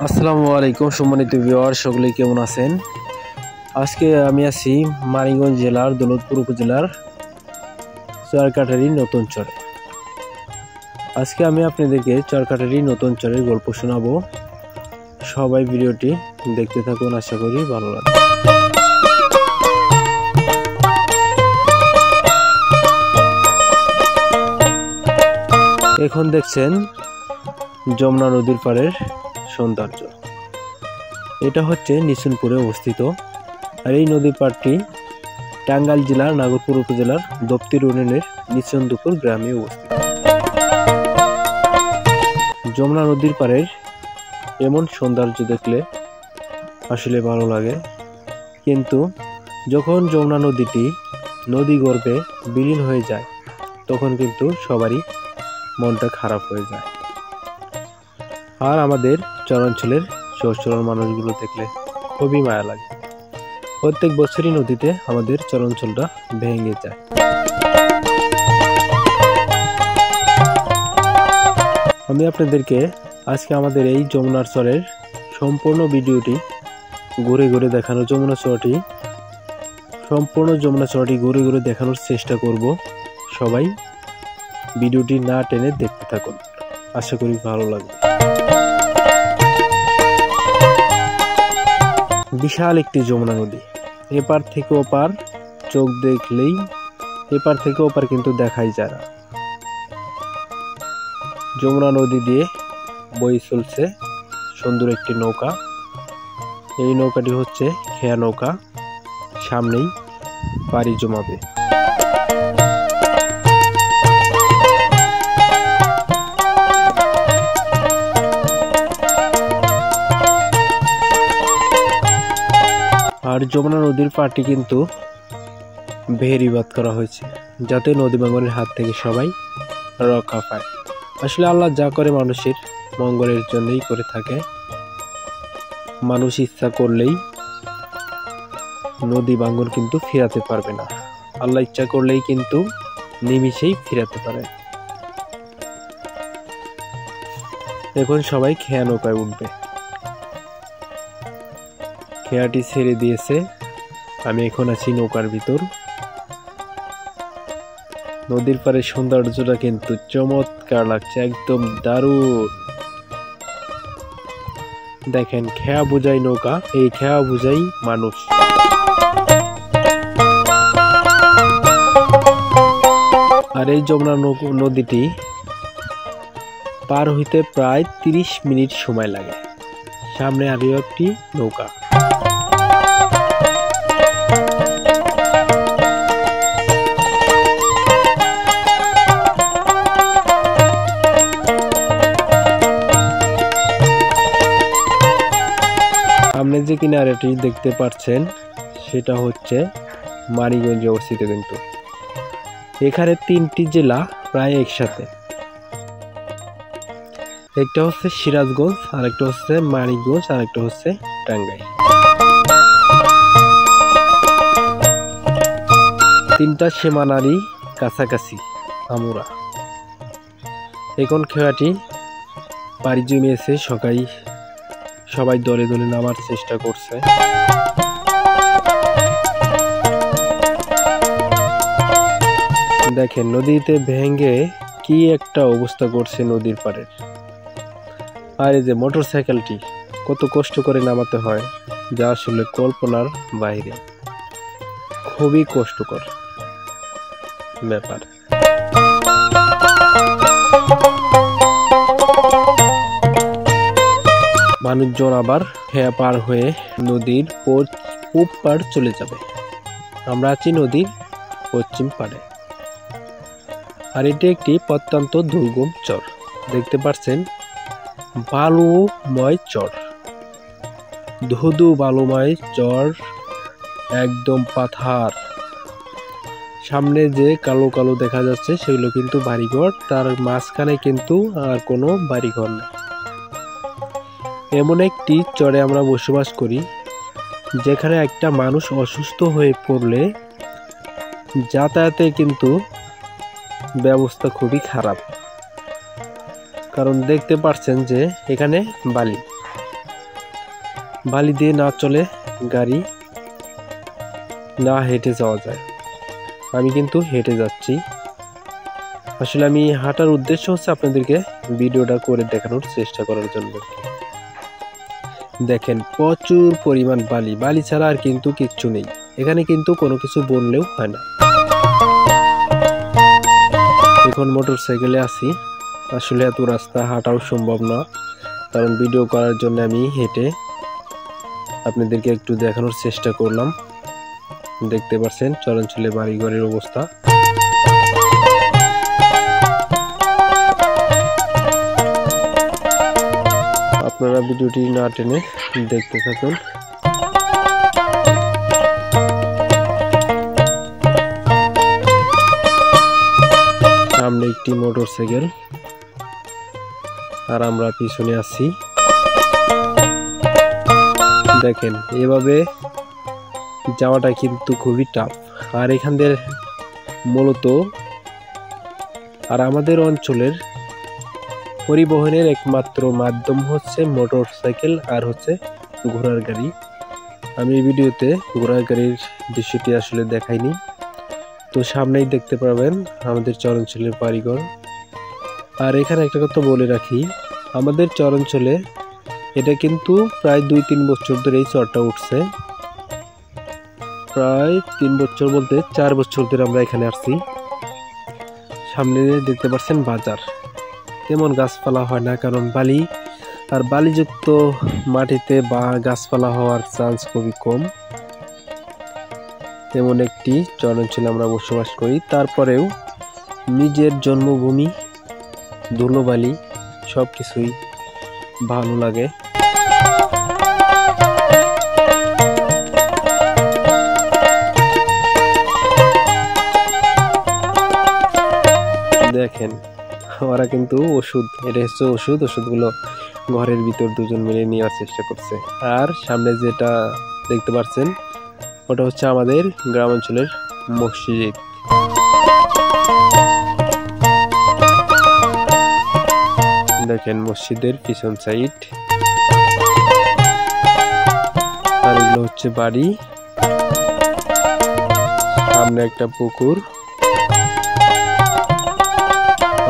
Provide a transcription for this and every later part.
আসসালামু আলাইকুম সম্মানিত ভিউয়ার, সকলে কেমন আছেন? আজকে আমি আছি মানিকগঞ্জ জেলার দৌলতপুর উপজেলার চরকাটারি নতুন চরে। আজকে আমি আপনাদেরকে চরকাটারি নতুন চরের গল্প শোনাবো। সবাই ভিডিওটি দেখতে থাকুন, আশা করি ভালো লাগবে। এখন দেখছেন যমুনা নদীর পাড়ের সৌন্দর্য। এটা হচ্ছে নিশুনপুরে অবস্থিত, আর এই নদীর পাড়টি টাঙ্গাইল জেলার নাগরপুর উপজেলার দপ্তর ইউনিয়নের নিচন্দপুর গ্রামে অবস্থিত। যমুনা নদীর পাড়ের এমন সৌন্দর্য দেখলে আসলে ভালো লাগে, কিন্তু যখন যমুনা নদীটি নদী গর্ভে বিলীন হয়ে যায় তখন কিন্তু সবারই মনটা খারাপ হয়ে যায়। আর আমাদের চরাঞ্চলের সচ্ছল মানুষগুলো দেখলে খুবই মায়া লাগে। প্রত্যেক বছরই নদীতে আমাদের চরাঞ্চলটা ভেঙে যায়। আমি আপনাদেরকে আজকে আমাদের এই যমুনার চরের সম্পূর্ণ ভিডিওটি ঘুরে ঘুরে দেখানো, সম্পূর্ণ যমুনা চরটি ঘুরে ঘুরে দেখানোর চেষ্টা করব। সবাই ভিডিওটি না টেনে দেখতে থাকুন, আশা করি ভালো লাগবে। বিশাল একটি যমুনা নদী, এপার থেকে ওপার চোখ দেখলেই এপার থেকে ওপার কিন্তু দেখাই যায় না। যমুনা নদী দিয়ে বয়ে চলছে সুন্দর একটি নৌকা। এই নৌকাটি হচ্ছে খেয়া নৌকা, সামনেই পাড়ি জমাবে। আর যমুনা নদীর পাড়টি কিন্তু বেড়িবাঁধ করা হয়েছে, যাতে নদী ভাঙনের হাত থেকে সবাই রক্ষা পায়। আসলে আল্লাহ যা করে মানুষের মঙ্গলের জন্যই করে থাকে। মানুষ ইচ্ছা করলেই নদী ভাঙন কিন্তু ফিরাতে পারবে না, আল্লাহ ইচ্ছা করলেই কিন্তু নিমিষেই ফিরাতে পারে। এখন সবাই খেয়া নৌকায় উঠবে। খেয়াটি ছেড়ে দিয়েছে, আমি এখন আছি নৌকার ভিতর। নদীর পাড়ে সৌন্দর্যটা কিন্তু চমৎকার লাগছে, একদম দারুণ। দেখেন, খেয়া বোঝাই নৌকা, এই খেয়া বোঝাই মানুষ। আর এই যমুনা নদীটি পার হইতে প্রায় 30 মিনিট সময় লাগে। সামনে আরও একটি নৌকা। সামনে যে কিনারাটি দেখতে পাচ্ছেন সেটা হচ্ছে মানিকগঞ্জে অবস্থিত। কিন্তু এখানে 3টি জেলা প্রায় একসাথে, একটা হচ্ছে সিরাজগঞ্জ, আরেকটা হচ্ছে মানিকগঞ্জ, আরেকটা হচ্ছে টাঙ্গাইল। 3টা সীমানারই কাছাকাছি আমরা। এখন খেয়াটি পাড়ি জমিয়েছে, সবাই দলে দলে নামার চেষ্টা করছে। দেখেন নদীতে ভেঙে কি একটা অবস্থা করছে নদীর পাড়ের। আর এই যে মোটরসাইকেলটি কত কষ্ট করে নামাতে হয়, যা আসলে কল্পনার বাইরে। খুবই কষ্টকর ব্যাপার। মানুষজন আবার খেয়া পার হয়ে নদীর পূব পাড় চলে যাবে। আমরা আছি নদীর পশ্চিম পাড়ে। আর এটি একটি প্রত্যন্ত দুর্গম চর। দেখতে পাচ্ছেন বালুময় চর, ধুধু বালুময় চর, একদম পাথার। সামনে যে কালো কালো দেখা যাচ্ছে সেগুলো কিন্তু বাড়িঘর, তার মাঝখানে কিন্তু আর কোনো বাড়িঘর নেই। এমন একটি চরে আমরা বসবাস করি যেখানে একটা মানুষ অসুস্থ হয়ে পড়লে যাতায়াতে কিন্তু ব্যবস্থা খুবই খারাপ। কারণ দেখতে পাচ্ছেন যে এখানে বালি, বালি দিয়ে না চলে গাড়ি, না হেঁটে যাওয়া যায়। আমি কিন্তু হেঁটে যাচ্ছি। আসলে আমি হাঁটার উদ্দেশ্য হচ্ছে আপনাদেরকে ভিডিওটা করে দেখানোর চেষ্টা করার জন্য। দেখেন প্রচুর পরিমাণ বালি, বালি ছাড়া আর কিন্তু কিচ্ছু নেই এখানে, কিন্তু কোনো কিছু বললেও হয় না। এখন মোটর সাইকেলে আছি। আসলে এত রাস্তা হাঁটাও সম্ভব না, কারণ ভিডিও করার জন্য আমি হেঁটে আপনাদেরকে একটু দেখানোর চেষ্টা করলাম। দেখতে পাচ্ছেন চরাঞ্চলে বাড়িঘরের অবস্থা। আপনারা ভিডিওটি না টেনে দেখতে থাকুন। সামনে একটি মোটর সাইকেল আর আমরা পিছনে আছি। দেখেন এভাবে যাওয়াটা কিন্তু খুবই টাফ। আর এখান দিয়ে মূলত আর আমাদের অঞ্চলের পরিবহনের একমাত্র মাধ্যম হচ্ছে মোটর সাইকেল আর হচ্ছে ঘোড়ার গাড়ি। আমি এই ভিডিওতে ঘোড়ার গাড়ির দৃশ্যটি আসলে দেখাইনি, তো সামনেই দেখতে পাবেন আমাদের চরাঞ্চলের বাড়িঘর। আর এখানে একটা কথা বলে রাখি, আমাদের চরাঞ্চলে এটা কিন্তু প্রায় 2-3 বছর ধরে এই চরটা উঠছে। প্রায় 3 বছর বলতে 4 বছর ধরে আমরা এখানে আসছি। সামনে দেখতে পাচ্ছেন বাজার, তেমন গাছপালা হয় না, কারণ বালি আর বালিযুক্ত মাটিতে বা গাছপালা হওয়ার চান্স খুবই কম। তেমন একটি চরাঞ্চলে আমরা বসবাস করি। তারপরেও নিজের জন্মভূমি, ধুলোবালি সব কিছুই ভালো লাগে। দেখেন ওরা কিন্তু ওষুধ, এটা হচ্ছে ওষুধগুলো ঘরের ভিতর দুজন মিলে নেওয়ার চেষ্টা করছে। আর সামনে যেটা দেখতে পাচ্ছেন ওটা হচ্ছে আমাদের গ্রামাঞ্চলের মসজিদ। দেখেন মসজিদের পিছন সাইড, আর এগুলো হচ্ছে বাড়ি। সামনে একটা পুকুর,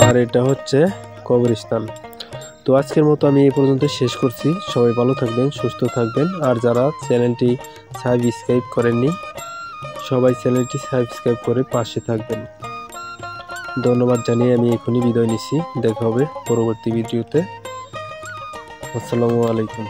আর এটা হচ্ছে কবরস্থান। তো আজকের মতো আমি এই পর্যন্ত শেষ করছি। সবাই ভালো থাকবেন, সুস্থ থাকবেন। আর যারা চ্যানেলটি সাবস্ক্রাইব করেননি সবাই চ্যানেলটি সাবস্ক্রাইব করে পাশে থাকবেন। ধন্যবাদ জানিয়ে আমি এখনই বিদায় নিচ্ছি। দেখা হবে পরবর্তী ভিডিওতে। আসসালামু আলাইকুম।